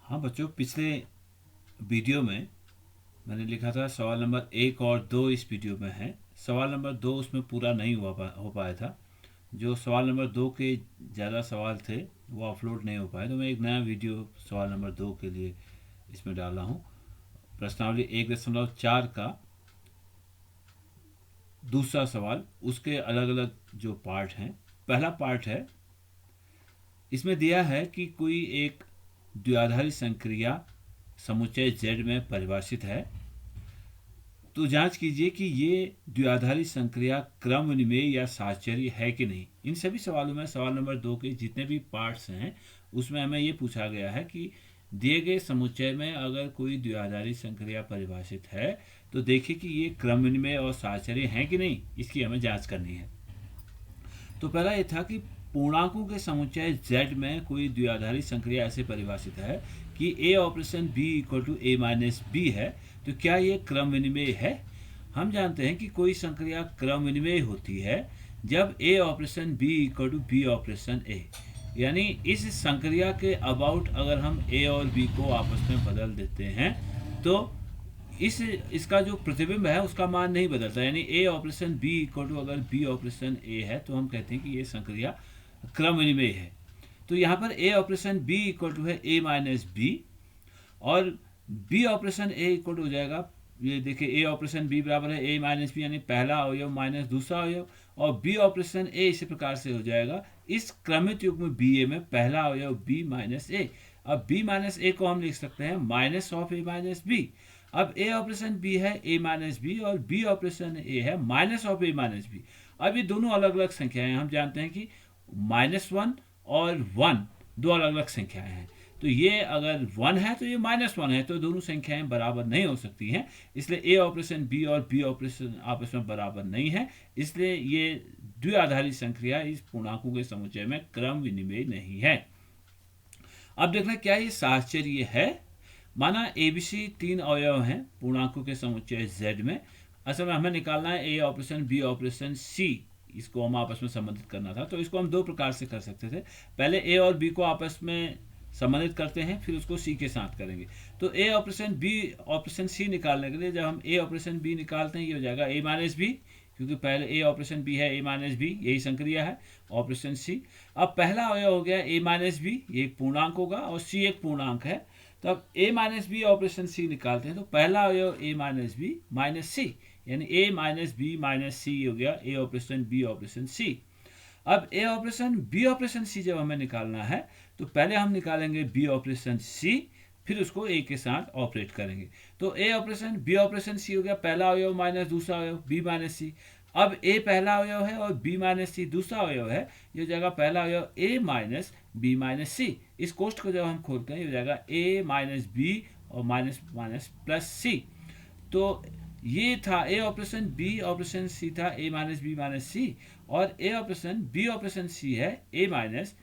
हाँ बच्चों, पिछले वीडियो में मैंने लिखा था सवाल नंबर 1 और 2 इस वीडियो में है। सवाल नंबर 2 उसमें पूरा नहीं हो पाया था। जो सवाल नंबर 2 के ज़्यादा सवाल थे वो अपलोड नहीं हो पाए, तो मैं एक नया वीडियो सवाल नंबर 2 के लिए इसमें डाला हूँ। प्रश्नावली 1.4 का दूसरा सवाल, उसके अलग अलग जो पार्ट हैं। पहला पार्ट है, इसमें दिया है कि कोई एक द्विआधारी संक्रिया समुच्चय Z में परिभाषित है, तो जांच कीजिए कि ये द्विआधारी संक्रिया क्रम विनिमेय या साहचर्य है कि नहीं। इन सभी सवालों में सवाल नंबर 2 के जितने भी पार्ट्स हैं उसमें हमें ये पूछा गया है कि दिए गए समुच्चय में अगर कोई द्विआधारी संक्रिया परिभाषित है तो देखिए कि ये क्रम विनिमेय और साहचर्य है कि नहीं, इसकी हमें जांच करनी है। तो पहला ये था कि पूर्णांकों के समुच्चय Z में कोई द्विआधारी संक्रिया ऐसे परिभाषित है कि A operation B equal to A minus B है, तो क्या ये क्रम विनिमेय है। हम जानते हैं कि कोई संक्रिया क्रम विनिमेय होती है जब A operation B equal to B operation A, यानी इस संक्रिया के अबाउट अगर हम A और B को आपस में बदल देते हैं तो इसका जो प्रतिबिंब है उसका मान नहीं बदलता, यानी ए ऑपरेशन बी इक्वल टू अगर बी ऑपरेशन ए है तो हम कहते हैं कि ये संक्रिया क्रम विनिमेय है। तो यहाँ पर A operation B equal to है ए माइनस बी और B operation A equal to हो जाएगा, ये देखिए ए ऑपरेशन बी बराबर है ए माइनस बी, यानी पहला अवयव माइनस दूसरा अवयव, और बी ऑपरेशन ए इसी प्रकार से हो जाएगा इस क्रमित युग्म बी ए में पहला अवयव बी माइनस ए। अब बी माइनस ए को हम लिख सकते हैं minus of A minus B. अब ए ऑपरेशन बी है ए माइनस बी और बी ऑपरेशन ए है minus of A minus B. अब ये दोनों अलग अलग संख्याएं, हम जानते हैं कि -1 और 1 दो अलग अलग संख्याएं हैं, तो ये अगर 1 है तो ये -1 है, तो दोनों संख्याएं बराबर नहीं हो सकती हैं। इसलिए ए ऑपरेशन बी और बी ऑपरेशन आपस में बराबर नहीं है, इसलिए ये द्विआधारी संक्रिया इस पूर्णांकों के समुच्चय में क्रम विनिमेय नहीं है। अब देखना क्या ये साहचर्य है। माना एबीसी 3 अवयव हैं पूर्णांकों के समुच्चय Z में। असल में हमें निकालना है ए ऑपरेशन बी ऑपरेशन सी, इसको हम आपस में संबंधित करना था। तो इसको हम दो प्रकार से कर सकते थे, पहले ए और बी को आपस में संबंधित करते हैं, फिर उसको सी के साथ करेंगे। तो A operation B operation C निकालने के लिए जब हम ए ऑपरेशन बी निकालते हैं ये हो जाएगा ए माइनस बी, क्योंकि पहले ए ऑपरेशन बी है ए माइनस बी, यही संक्रिया है ऑपरेशन सी। अब पहला अवयव हो गया ए माइनस बी, ये एक पूर्णांक होगा और सी एक पूर्णांक है, तो अब ए माइनस बी ऑपरेशन सी निकालते हैं। तो पहला अवयव ए माइनस बी माइनस सी, यानी ए माइनस बी माइनस सी हो गया ए ऑपरेशन बी ऑपरेशन सी। अब ए ऑपरेशन बी ऑपरेशन सी जब हमें निकालना है तो पहले हम निकालेंगे बी ऑपरेशन सी, फिर उसको ए के साथ ऑपरेट करेंगे। तो ए ऑपरेशन बी ऑपरेशन सी हो गया, पहला अवयव माइनस दूसरा अवयव बी माइनस सी। अब ए पहला अवयव है और बी माइनस सी दूसरा अवयव है, ये हो जाएगा पहला अवयव ए माइनस बी माइनस सी। इस कोष्ठ को जब हम खोलते हैं ये हो जाएगा ए माइनस बी और माइनस माइनस प्लस सी। तो ये था A operation B operation C था A minus B minus C, और A operation B operation C है A minus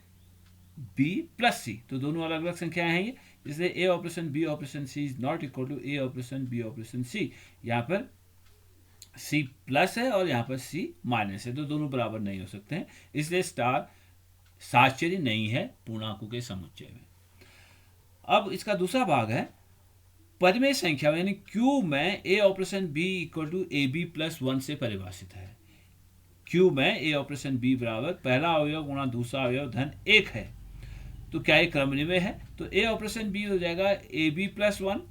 B plus C. तो दोनों अलग अलग संख्याएं हैं ये, इसलिए A operation B operation C is not equal to A operation B operation C. यहाँ पर सी प्लस है और यहाँ पर सी माइनस है, तो दोनों बराबर नहीं हो सकते हैं, इसलिए स्टार साहचर्य नहीं है पूर्णांकों के समुच्चय में। अब इसका दूसरा भाग है परिमेय संख्या, यानी क्यू में A operation B equal to A B plus 1 से परिभाषित है। क्यू में ए ऑपरेशन बी बराबर पहला अवयव गुणा दूसरा अवयव धन 1 है, तो क्या ये क्रम विनिमेय है। तो ए ऑपरेशन बी हो जाएगा ए बी प्लस 1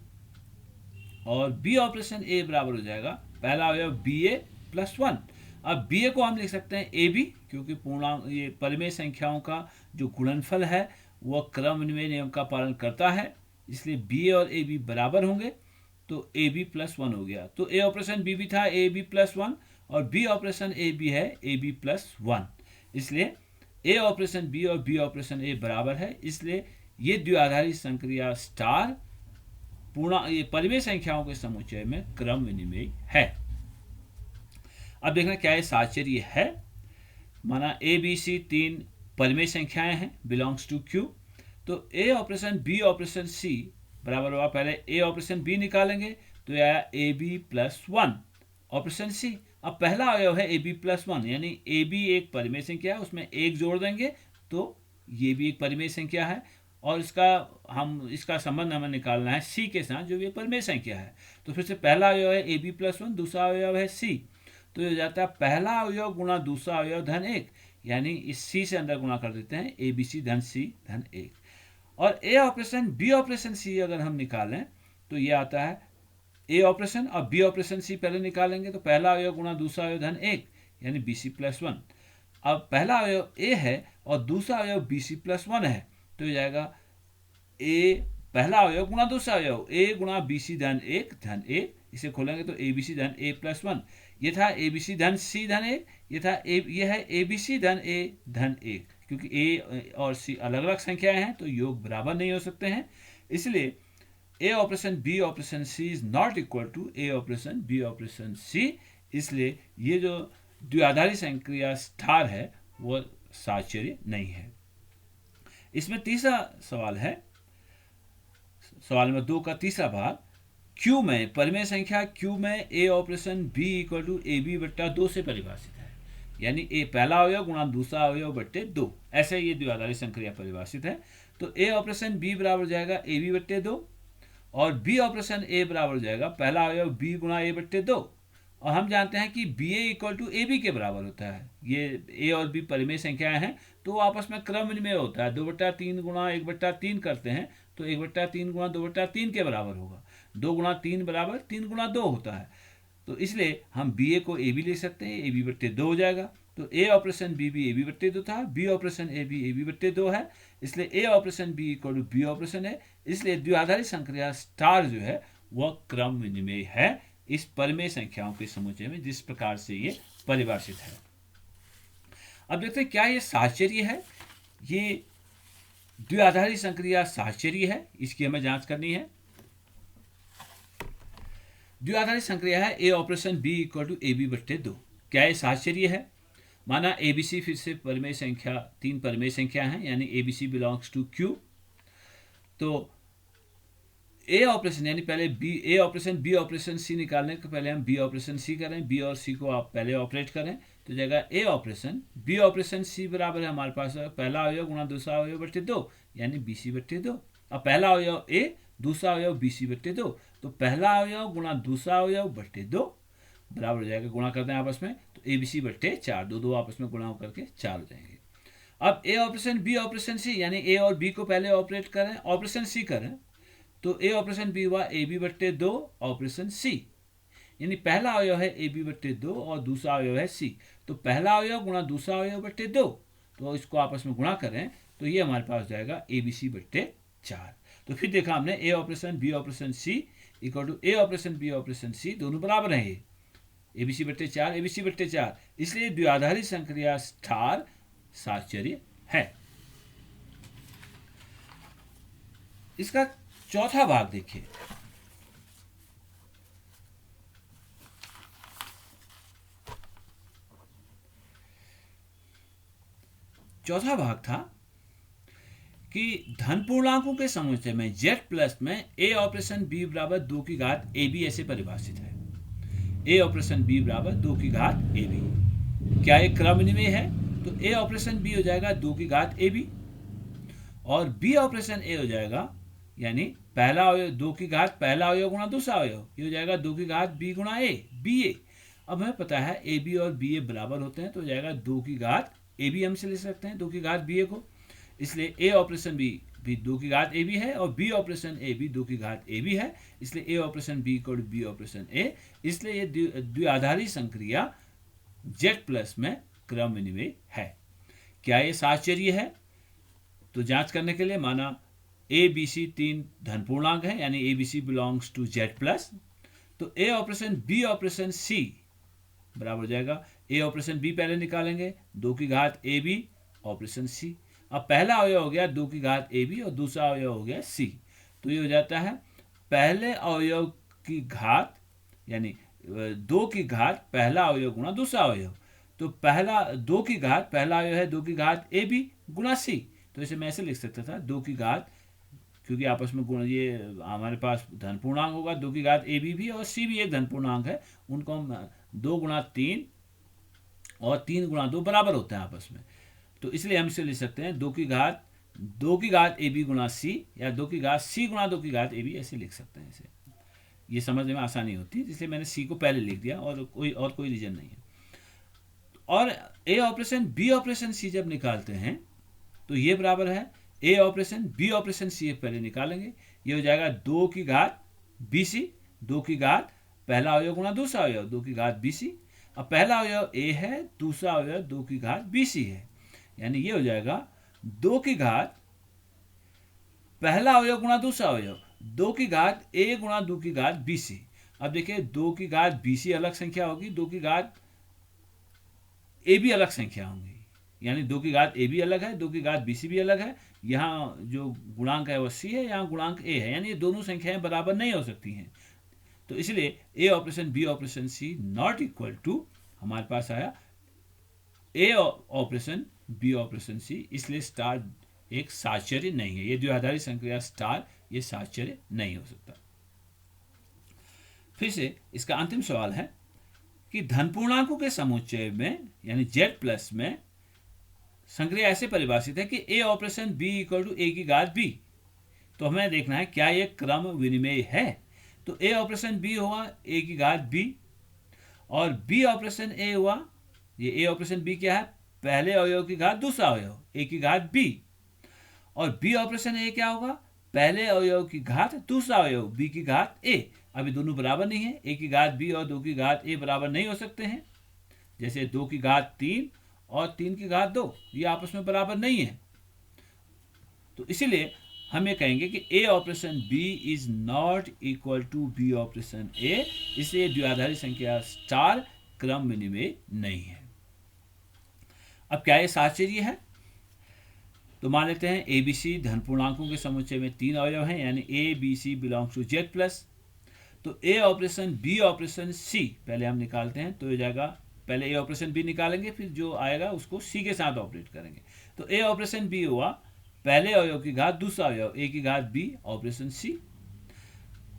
और बी ऑपरेशन ए बराबर हो जाएगा पहला अवयव बी ए प्लस 1। अब बी ए को हम लिख सकते हैं ए बी, क्योंकि पूर्णांक ये परिमेय संख्याओं का जो गुणनफल है वह क्रम विनिमय नियम का पालन करता है, इसलिए बी ए और ए बी बराबर होंगे, तो ए बी प्लस 1 हो गया। तो ए ऑपरेशन बी भी था ए बी प्लस 1 और बी ऑपरेशन ए बी है ए बी प्लस 1, इसलिए ए ऑपरेशन बी और बी ऑपरेशन ए बराबर है, इसलिए ये द्विआधारी संक्रिया स्टार ये परिमेय संख्याओं के समुच्चय में क्रम विनिमेय है। अब देखना क्या ये साहचर्य है। माना ए बी सी 3 परिमेय संख्याएं हैं बिलोंग्स टू क्यू, तो A operation B operation C बराबर होगा, पहले ए ऑपरेशन बी निकालेंगे तो यह आया ए बी प्लस 1 ऑपरेशन सी। अब पहला अवयव है ए बी प्लस 1, यानी ए बी एक परिमेय संख्या है, उसमें एक जोड़ देंगे तो ये भी एक परिमेय संख्या है, और इसका संबंध हमें निकालना है सी के साथ, जो ये परिमेय संख्या है। तो फिर से पहला अवयव है ए बी प्लस वन, दूसरा अवयव है सी, तो ये हो जाता है पहला अवयव गुणा दूसरा अवयव धन एक, यानी इस सी से अंदर गुणा कर देते हैं ए बी सी धन सी धन एक। और ए ऑपरेशन बी ऑपरेशन सी अगर हम निकालें तो ये आता है ए ऑपरेशन और बी ऑपरेशन सी पहले निकालेंगे, तो पहला अवयव गुणा दूसरा अवयव धन एक, यानी बी सी प्लस वन। अब पहला अवयव ए है और दूसरा अवयव बी सी प्लस वन है, तो हो जाएगा ए पहला अवयव गुणा दूसरा अवयव ए गुणा बी सी धन एक धन ए, इसे खोलेंगे तो ए बी सी धन ए प्लस वन। ये था ए बी सी धन सी धन ए, ये है ए बी सी धन ए धन एक। क्योंकि ए और सी अलग अलग संख्याएं हैं तो योग बराबर नहीं हो सकते हैं, इसलिए A operation B operation C is not equal to A operation B operation C. इसलिए ये जो द्विआधारी संक्रिया स्टार है वो साहचर्य नहीं है। इसमें तीसरा सवाल है, सवाल नंबर 2 का तीसरा भाग, क्यू में परिमेय संख्या क्यू में A operation B equal to A B बट्टा 2 से परिभाषित है, यानी ए पहला अवयव गुणा दूसरा अवयव बट्टे 2, ऐसे ये द्विआधारी संक्रिया परिभाषित है। तो ए ऑपरेशन बी बराबर हो जाएगा ए बी बट्टे 2 और बी ऑपरेशन ए बराबर हो जाएगा पहला अवयव बी गुणा ए बट्टे 2, और हम जानते हैं कि B A equal to A B के बराबर होता है। ये ए और बी परिमेय संख्याएं हैं तो वो आपस में क्रम विनिमय होता है, 2/3 गुणा 1/3 करते हैं तो 1/3 गुणा 2/3 के बराबर होगा, 2 गुणा 3 बराबर 3 गुणा 2 होता है। तो इसलिए हम बी ए को ए बी ले सकते हैं, ए बी बट्टे 2 हो जाएगा। तो ए ऑपरेशन बी भी ए बी बट्टे 2 था, बी ऑपरेशन ए बी बट्टे 2 है, इसलिए A operation B equal to B operation है। इसलिए द्विआधारी संक्रिया स्टार जो है वह क्रम विनिमय है इस परिमेय संख्याओं के समुच्चय में, जिस प्रकार से ये परिभाषित है। अब देखते हैं क्या ये साहचर्य है। ये द्विआधारी संक्रिया साहचर्य है, इसकी हमें जांच करनी है। द्विआधारी संक्रिया है A operation B equal to A B बट्टे 2, क्या ये साहचर्य है? माना ए बी सी फिर से परिमेय संख्या 3 परिमेय संख्या है, यानी A B C belongs to Q. तो ए ऑपरेशन यानी पहले B A operation B operation C निकालने के पहले हम बी ऑपरेशन सी करें, बी और सी को आप पहले ऑपरेट करें, तो जाएगा ए ऑपरेशन बी ऑपरेशन सी बराबर है हमारे पास पहला अवयव गुणा दूसरा अवयव बट्टे 2, यानी बी सी बट्टे 2। अब पहला अवयव ए, दूसरा अवयव बी सी बट्टे 2, तो पहला अवयव गुणा दूसरा अवयव बट्टे 2 बराबर हो जाएगा, गुणा करते हैं आपस में तो ए बी सी बट्टे 4, दो आपस में गुणा करके 4 हो जाएंगे। अब ए ऑपरेशन बी ऑपरेशन सी, यानी ए और बी को पहले ऑपरेट करें, ऑपरेशन सी करें, तो ए ऑपरेशन बी हुआ ए बी बट्टे 2 ऑपरेशन सी, यानी पहला अवयव है ए बी बट्टे 2 और दूसरा अवयव है सी, तो पहला अवयव गुणा दूसरा अवयव बट्टे 2, तो इसको आपस में गुणा करें तो ये हमारे पास जाएगा ए बी सी बट्टे 4। तो फिर देखा हमने A operation B operation C equal to A operation B operation C, दोनों बराबर है, ए बी सी बट्टे 4 ए बी सी बट्टे 4, इसलिए द्विआधारी संक्रिया स्टार साहचर्य है। इसका चौथा भाग देखिए, चौथा भाग था कि धन पूर्णांकों के समुच्चय में z प्लस में a ऑपरेशन b बराबर 2 की घात ए बी ऐसे परिभाषित है। a ऑपरेशन b बराबर 2 की घात ए बी, क्या एक क्रम विनिमय है? तो a ऑपरेशन b हो जाएगा 2 की घात ए बी और b ऑपरेशन a हो जाएगा, यानी पहला अवयव 2 की घात पहला अवयव गुणा दूसरा अवयव, ये हो जाएगा 2 की घात b गुणा ए बी ए। अब हमें पता है ए बी और बी ए बराबर होते हैं, तो हो जाएगा 2 की घात ए बी हमसे ले सकते हैं 2 की घात बी ए को, इसलिए ए ऑपरेशन बी भी 2 की घात ए बी है और बी ऑपरेशन ए भी 2 की घात ए बी है, इसलिए A operation B equal to B operation A. इसलिए ये द्विआधारी संक्रिया जेड प्लस में क्रम विनिमय है। क्या ये साहचर्य है? तो जांच करने के लिए माना ए बी सी 3 धन पूर्णांक है, यानी A B C belongs to Z plus, तो A operation B operation C बराबर हो जाएगा, ए ऑपरेशन बी पहले निकालेंगे 2 की घात ए बी ऑपरेशन सी। अब पहला अवयव हो गया 2 की घात ए बी और दूसरा अवयव हो गया सी, तो ये हो जाता है पहले अवयव की घात, यानी 2 की घात पहला अवयव गुणा दूसरा अवयव, तो पहला 2 की घात पहला अवयव है 2 की घात ए बी गुणा सी, तो इसे मैं ऐसे लिख सकता था 2 की घात, क्योंकि आपस में गुण ये हमारे पास धन पूर्णांक होगा 2 की घात ए बी भी और सी भी एक धन पूर्णांक है, उनको हम 2 गुणा 3 और 3 गुणा 2 बराबर होते हैं आपस में, तो इसलिए हम इसे लिख सकते हैं 2 की घात 2 की घात ए बी गुणा सी, या 2 की घात सी गुणा 2 की घात ए बी, ऐसे लिख सकते हैं इसे। ये समझने में आसानी होती है, इसलिए मैंने सी को पहले लिख दिया, और कोई रीजन नहीं है। और ए ऑपरेशन बी ऑपरेशन सी जब निकालते हैं तो ये बराबर है A operation B operation C पहले निकालेंगे, ये हो जाएगा 2 की घात बी सी, 2 की घात पहला अवयव गुणा दूसरा अवयव 2 की घात बी सी। अब पहला अवयव ए है, दूसरा अवयव 2 की घात बी सी है, यानी ये हो जाएगा 2 की घात पहला अवयव गुणा दूसरा अवयव 2 की घात ए गुणा 2 की घात बी सी। अब देखिए 2 की घात बी सी अलग संख्या होगी, 2 की घात ए भी अलग संख्या होंगी, यानी 2 की घात ए भी अलग है, 2 की घात बी सी भी अलग है। यहाँ जो गुणांक है वो सी है, यहाँ गुणांक ए है, यानी ये दोनों संख्याएं बराबर नहीं हो सकती हैं। तो इसलिए A operation B operation C not equal to, हमारे पास आया A operation B operation C, इसलिए स्टार एक साहचर्य नहीं है। ये द्विआधारी संक्रिया स्टार ये साहचर्य नहीं हो सकता। फिर से इसका अंतिम सवाल है कि धन पूर्णांकों के समुच्चय में यानी जेड प्लस में संक्रिया ऐसे परिभाषित है कि A operation B equal to ए की घात बी। तो हमें देखना है क्या ये क्रम विनिमेय है। तो ए ऑपरेशन बी हुआ ए की घात बी, और बी ऑपरेशन ए हुआ, ये ए ऑपरेशन बी क्या है, पहले अवयव की घात दूसरा अवयव ए की घात बी, और बी ऑपरेशन ए क्या होगा, पहले अवयव की घात दूसरा अवयव बी की घात ए। अभी दोनों बराबर नहीं है, ए की घात बी और 2 की घात ए बराबर नहीं हो सकते हैं। जैसे 2 की घात 3 और 3 की घात 2, ये आपस में बराबर नहीं है। तो इसीलिए हम ये कहेंगे कि A operation B is not equal to B operation A, इसलिए द्विआधारी संख्या स्टार क्रम विनिमेय नहीं है। अब क्या ये साहचर्य है? तो मान लेते हैं ए बी सी धन पूर्णांकों के समुच्चय में 3 अवयव हैं, यानी A B C belongs to Z plus. तो A operation B operation C पहले हम निकालते हैं, तो ये जाएगा, पहले ए ऑपरेशन बी निकालेंगे, फिर जो आएगा उसको सी के साथ ऑपरेट करेंगे। तो ए ऑपरेशन बी हुआ पहले अवयव की घात दूसरा अवयव ए की घात बी ऑपरेशन सी।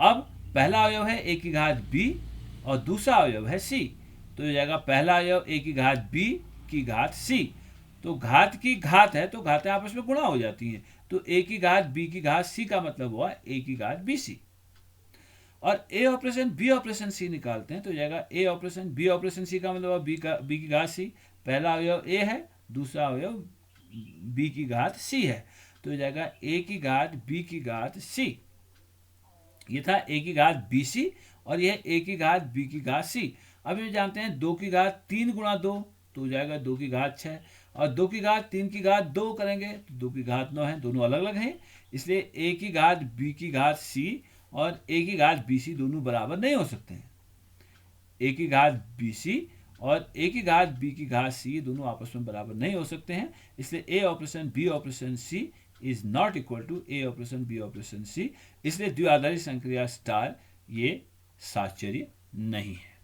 अब पहला अवयव है ए की घात बी और दूसरा अवयव है सी, तो ये जाएगा पहला अवयव ए की घात बी की घात सी। तो घात की घात है तो घातें आपस में गुणा हो जाती हैं, तो ए की घात बी की घात सी का मतलब हुआ ए की घात बी सी। और ए ऑपरेशन बी ऑपरेशन सी निकालते हैं, तो जाएगा ए ऑपरेशन बी ऑपरेशन सी का मतलब बी की घात सी, पहला अवयव ए है, दूसरा अवयव बी की घात सी है, तो जाएगा ए की घात बी की घात सी। ये था ए की घात बी सी और यह ए की घात बी की घात सी। अब ये जानते हैं 2 की घात 3 गुणा 2 तो हो जाएगा 2 की घात 6, और 2 की घात 3 की घात 2 करेंगे तो 2 की घात 9 है, दोनों अलग अलग हैं, इसलिए ए की घात बी की घात सी और ए की घात बी सी दोनों बराबर नहीं हो सकते हैं। ए की घात बी सी और ए की घात बी की घात सी दोनों आपस में बराबर नहीं हो सकते हैं, इसलिए A operation B operation C is not equal to A operation B operation C, इसलिए द्विआधारी संक्रिया स्टार ये साहचर्य नहीं है।